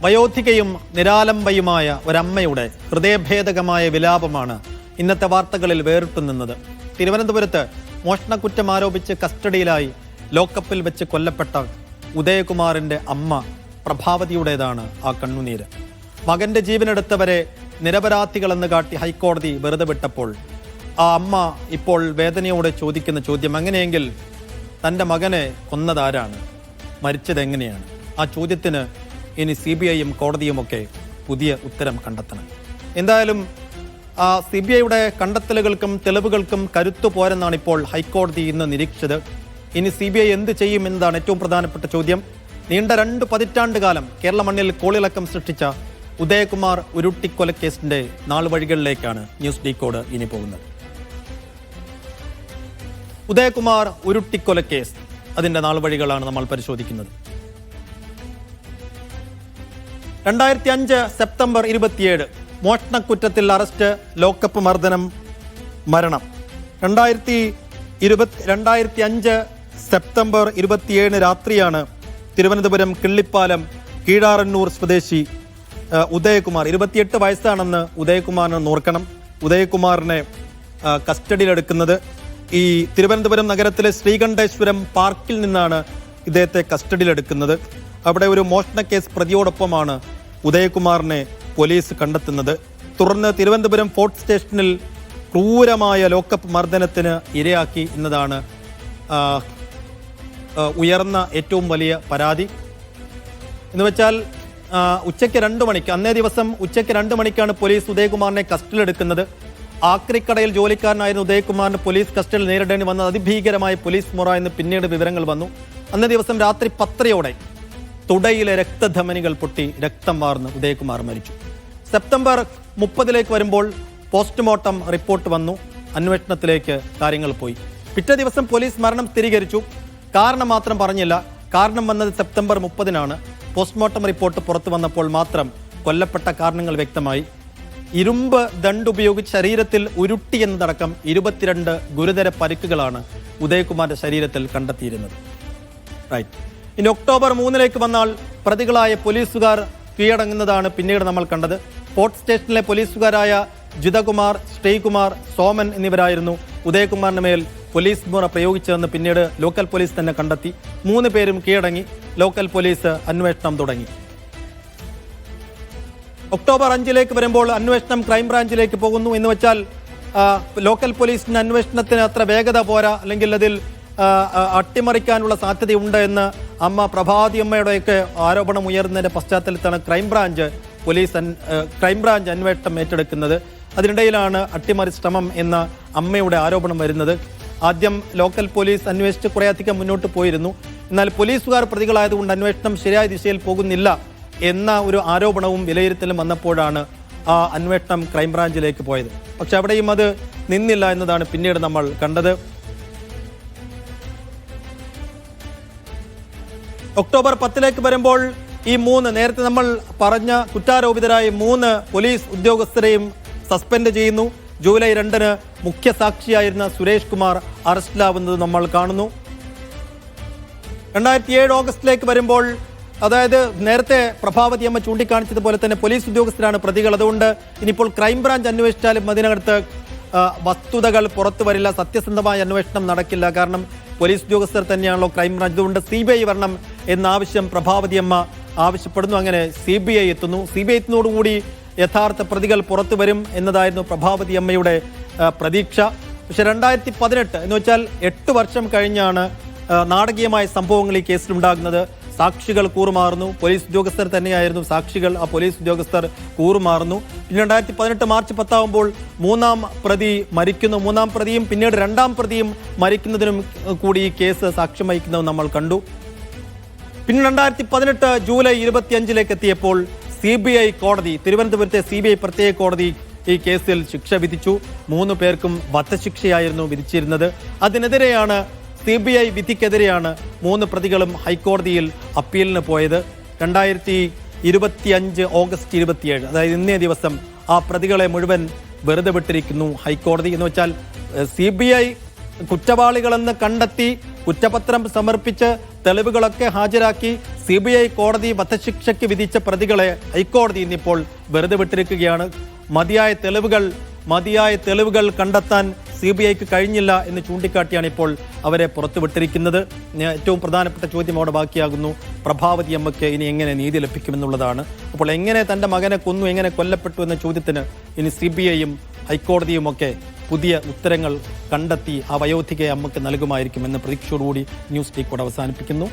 വയോധികയും നിരാലംബയുമായ ഒരമ്മയുടെ ഹൃദയഭേദകമായ വിലാപമാണ് ഇന്നത്തെ വാർത്തകളിൽ വേറിട്ടു നിന്നത്. തിരുവനന്തപുരത്ത് മോഷണക്കുറ്റം ആരോപിച്ച് കസ്റ്റഡിയിലായി ലോക്കപ്പിൽ വെച്ച് കൊല്ലപ്പെട്ട ഉദയകുമാറിന്റെ അമ്മ പ്രഭാവതിയുടേതാണ് ആ കണ്ണുനീര്. മകന്റെ ജീവനെടുത്തവരെ നിരപരാധികളെന്ന് കാട്ടി ഹൈക്കോടതി വെറുതെ വിട്ടപ്പോൾ ആ അമ്മ ഇപ്പോൾ വേദനയോടെ ചോദിക്കുന്ന ചോദ്യം, അങ്ങനെയെങ്കിൽ തൻ്റെ മകനെ കൊന്നതാരാണ്, മരിച്ചതെങ്ങനെയാണ്? ആ ചോദ്യത്തിന് ഇനി CBIയും കോടതിയുമൊക്കെ പുതിയ ഉത്തരം കണ്ടെത്തണം. എന്തായാലും CBIയുടെ കണ്ടെത്തലുകൾക്കും തെളിവുകൾക്കും കരുത്തു പോരെന്നാണ് ഇപ്പോൾ ഹൈക്കോടതി ഇന്ന് നിരീക്ഷിച്ചത്. ഇനി CBI എന്ത് ചെയ്യും എന്നതാണ് ഏറ്റവും പ്രധാനപ്പെട്ട ചോദ്യം. നീണ്ട 2 പതിറ്റാണ്ട് കാലം കേരള മണ്ണിൽ കോളിളക്കം സൃഷ്ടിച്ച ഉദയകുമാർ ഉരുട്ടിക്കൊലക്കേസിന്റെ നാൾവഴികളിലേക്കാണ് ന്യൂസ് ഡീകോഡ് ഇനി പോകുന്നത്. ഉദയകുമാർ ഉരുട്ടിക്കൊലക്കേസ്, അതിന്റെ നാൾവഴികളാണ് നമ്മൾ പരിശോധിക്കുന്നത്. 2005 സെപ്റ്റംബർ 27 മോഷണക്കുറ്റത്തിൽ അറസ്റ്റ്, ലോക്കപ്പ് മർദ്ദനം, മരണം. 2005 സെപ്റ്റംബർ 27 രാത്രിയാണ് തിരുവനന്തപുരം കിള്ളിപ്പാലം കീഴാറന്നൂർ സ്വദേശി ഉദയകുമാർ, 28 വയസ്സാണെന്ന് ഉദയകുമാറിനെ നോർക്കണം, ഉദയകുമാറിനെ കസ്റ്റഡിയിലെടുക്കുന്നത്. ഈ തിരുവനന്തപുരം നഗരത്തിലെ ശ്രീകണ്ഠേശ്വരം പാർക്കിൽ നിന്നാണ് ഇദ്ദേഹത്തെ കസ്റ്റഡിയിലെടുക്കുന്നത്. അവിടെ ഒരു മോഷണ കേസ് പ്രതിയോടൊപ്പമാണ് ഉദയകുമാറിനെ പോലീസ് കണ്ടെത്തുന്നത്. തുടർന്ന് തിരുവനന്തപുരം ഫോർട്ട് സ്റ്റേഷനിൽ ക്രൂരമായ ലോക്കപ്പ് മർദ്ദനത്തിന് ഇരയാക്കി എന്നതാണ് ഉയർന്ന ഏറ്റവും വലിയ പരാതി. എന്ന് വെച്ചാൽ ഉച്ചയ്ക്ക് 2 മണിക്ക്, അന്നേ ദിവസം ഉച്ചയ്ക്ക് 2 മണിക്കാണ് പോലീസ് ഉദയകുമാറിനെ കസ്റ്റഡിയിലെടുക്കുന്നത്. ആക്രിക്കടയിൽ ജോലിക്കാരനായിരുന്ന ഉദയകുമാറിന് പോലീസ് കസ്റ്റഡിയിൽ നേരിടേണ്ടി വന്ന അതിഭീകരമായ പോലീസ് മുറ എന്ന് പിന്നീട് വിവരങ്ങൾ വന്നു. അന്നേ ദിവസം രാത്രി 10:30 തുടയിലെ രക്തധമനികൾ പൊട്ടി രക്തം വാർന്ന് ഉദയകുമാർ മരിച്ചു. സെപ്റ്റംബർ 30 വരുമ്പോൾ പോസ്റ്റ്മോർട്ടം റിപ്പോർട്ട് വന്നു. അന്വേഷണത്തിലേക്ക് കാര്യങ്ങൾ പോയി. പിറ്റേ ദിവസം പോലീസ് മരണം സ്ഥിരീകരിച്ചു. കാരണം മാത്രം പറഞ്ഞില്ല. കാരണം വന്നത് സെപ്റ്റംബർ 30 പോസ്റ്റ്മോർട്ടം റിപ്പോർട്ട് പുറത്തു വന്നപ്പോൾ മാത്രം കൊല്ലപ്പെട്ട കാരണങ്ങൾ വ്യക്തമായി. ഇരുമ്പ് ദണ്ടുപയോഗിച്ച് ശരീരത്തിൽ ഉരുട്ടി എന്നതടക്കം 22 ഗുരുതര പരിക്കുകളാണ് ഉദയകുമാറിന്റെ ശരീരത്തിൽ കണ്ടെത്തിയിരുന്നത്. റൈറ്റ്. ഇനി ഒക്ടോബർ 3 വന്നാൽ പ്രതികളായ പോലീസുകാർ കീഴടങ്ങുന്നതാണ് പിന്നീട് നമ്മൾ കണ്ടത്. ഫോർട്ട് സ്റ്റേഷനിലെ പോലീസുകാരായ ജിതകുമാർ, ശ്രീകുമാർ, സോമൻ എന്നിവരായിരുന്നു ഉദയകുമാറിന് മേൽ പോലീസ് മുറ പ്രയോഗിച്ചതെന്ന് പിന്നീട് ലോക്കൽ പോലീസ് തന്നെ കണ്ടെത്തി. 3 പേരും കീഴടങ്ങി. ലോക്കൽ പോലീസ് അന്വേഷണം തുടങ്ങി. ഒക്ടോബർ 5 വരുമ്പോൾ അന്വേഷണം ക്രൈംബ്രാഞ്ചിലേക്ക് പോകുന്നു. എന്ന് വെച്ചാൽ ലോക്കൽ പോലീസിന്റെ അന്വേഷണത്തിന് അത്ര വേഗത പോരാ, അല്ലെങ്കിൽ അതിൽ അട്ടിമറിക്കാനുള്ള സാധ്യതയുണ്ട് എന്ന് അമ്മ പ്രഭാതി അമ്മയുടെയൊക്കെ ആരോപണം ഉയർന്നതിന്റെ പശ്ചാത്തലത്തിലാണ് ക്രൈംബ്രാഞ്ച് അന്വേഷണം ഏറ്റെടുക്കുന്നത്. അതിനിടയിലാണ് അട്ടിമറി ശ്രമം എന്ന അമ്മയുടെ ആരോപണം വരുന്നത്. ആദ്യം ലോക്കൽ പോലീസ് അന്വേഷിച്ച് കുറേയധികം മുന്നോട്ട് പോയിരുന്നു. എന്നാൽ പോലീസുകാർ പ്രതികളായതുകൊണ്ട് അന്വേഷണം ശരിയായ ദിശയിൽ പോകുന്നില്ല എന്ന ഒരു ആരോപണവും വിലയിരുത്തലും വന്നപ്പോഴാണ് ആ അന്വേഷണം ക്രൈംബ്രാഞ്ചിലേക്ക് പോയത്. പക്ഷെ അവിടെയും അത് നിന്നില്ല എന്നതാണ് പിന്നീട് നമ്മൾ കണ്ടത്. ഒക്ടോബർ 10 വരുമ്പോൾ ഈ 3 നേരത്തെ നമ്മൾ പറഞ്ഞ കുറ്റാരോപിതരായ 3 പോലീസ് ഉദ്യോഗസ്ഥരെയും സസ്പെൻഡ് ചെയ്യുന്നു. ജൂലൈ 2 മുഖ്യ സാക്ഷിയായിരുന്ന സുരേഷ് കുമാർ അറസ്റ്റിലാവുന്നത് നമ്മൾ കാണുന്നു. 2007 ഓഗസ്റ്റിലേക്ക് വരുമ്പോൾ, അതായത് നേരത്തെ പ്രഭാവതി അമ്മ ചൂണ്ടിക്കാണിച്ചതുപോലെ തന്നെ പോലീസ് ഉദ്യോഗസ്ഥരാണ് പ്രതികൾ. അതുകൊണ്ട് ഇനിയിപ്പോൾ ക്രൈംബ്രാഞ്ച് അന്വേഷിച്ചാലും അതിനകത്ത് വസ്തുതകൾ പുറത്തു വരില്ല, സത്യസന്ധമായ അന്വേഷണം നടക്കില്ല. കാരണം പോലീസ് ഉദ്യോഗസ്ഥർ തന്നെയാണല്ലോ ക്രൈംബ്രാഞ്ച്. അതുകൊണ്ട് CBI വരണം എന്ന ആവശ്യം പ്രഭാവതി അമ്മ ആവശ്യപ്പെടുന്നു. അങ്ങനെ CBI എത്തുന്നു. CBI എത്തുന്നതോടുകൂടി യഥാർത്ഥ പ്രതികൾ പുറത്തു വരും എന്നതായിരുന്നു പ്രഭാവതി അമ്മയുടെ പ്രതീക്ഷ. പക്ഷെ 2018 എന്ന് വെച്ചാൽ 8 വർഷം കഴിഞ്ഞാണ് നാടകീയമായ സംഭവങ്ങൾ ഈ കേസിലുണ്ടാകുന്നത്. സാക്ഷികൾ കൂറുമാറുന്നു. പോലീസ് ഉദ്യോഗസ്ഥർ തന്നെയായിരുന്നു സാക്ഷികൾ. ആ പോലീസ് ഉദ്യോഗസ്ഥർ കൂറുമാറുന്നു. പിന്നെ 2018 മാർച്ച് 10 3-ാം പ്രതി മരിക്കുന്നു. 3-ാം പ്രതിയും പിന്നീട് 2-ാം പ്രതിയും മരിക്കുന്നതിനും കൂടി ഈ കേസ് സാക്ഷ്യം വഹിക്കുന്നത് നമ്മൾ കണ്ടു. പിന്നെ 2018 ജൂലൈ 25 എത്തിയപ്പോൾ CBI കോടതി, തിരുവനന്തപുരത്തെ CBI പ്രത്യേക കോടതി ഈ കേസിൽ ശിക്ഷ വിധിച്ചു. 3 പേർക്കും വധശിക്ഷയായിരുന്നു വിധിച്ചിരുന്നത്. അതിനെതിരെയാണ് CBI വിധിക്കെതിരെയാണ് 3 പ്രതികളും ഹൈക്കോടതിയിൽ അപ്പീലിന് പോയത്. 2025 ഓഗസ്റ്റ് 27, അതായത് ഇന്നേ ദിവസം ആ പ്രതികളെ മുഴുവൻ വെറുതെ വിട്ടിരിക്കുന്നു ഹൈക്കോടതി. എന്ന് വെച്ചാൽ CBI കുറ്റവാളികളെന്ന് കണ്ടെത്തി കുറ്റപത്രം സമർപ്പിച്ച് തെളിവുകളൊക്കെ ഹാജരാക്കി CBI കോടതി വധശിക്ഷയ്ക്ക് വിധിച്ച പ്രതികളെ ഹൈക്കോടതി ഇന്നിപ്പോൾ വെറുതെ വിട്ടിരിക്കുകയാണ്. മതിയായ തെളിവുകൾ കണ്ടെത്താൻ CBIക്ക് കഴിഞ്ഞില്ല എന്ന് ചൂണ്ടിക്കാട്ടിയാണ് ഇപ്പോൾ അവരെ പുറത്തുവിട്ടിരിക്കുന്നത്. ഏറ്റവും പ്രധാനപ്പെട്ട ചോദ്യം അവിടെ ബാക്കിയാകുന്നു. പ്രഭാവതി അമ്മയ്ക്ക് ഇനി എങ്ങനെ നീതി ലഭിക്കുമെന്നുള്ളതാണ്. അപ്പോൾ എങ്ങനെ തൻ്റെ മകനെ കൊന്നു, എങ്ങനെ കൊല്ലപ്പെട്ടു എന്ന ചോദ്യത്തിന് ഇനി CBIയും ഹൈക്കോടതിയുമൊക്കെ പുതിയ ഉത്തരങ്ങൾ കണ്ടെത്തി ആ വയോധികയെ അമ്മയ്ക്ക് നൽകുമായിരിക്കുമെന്ന പ്രതീക്ഷയോടുകൂടി ന്യൂസ് ടീക്കോട് അവസാനിപ്പിക്കുന്നു.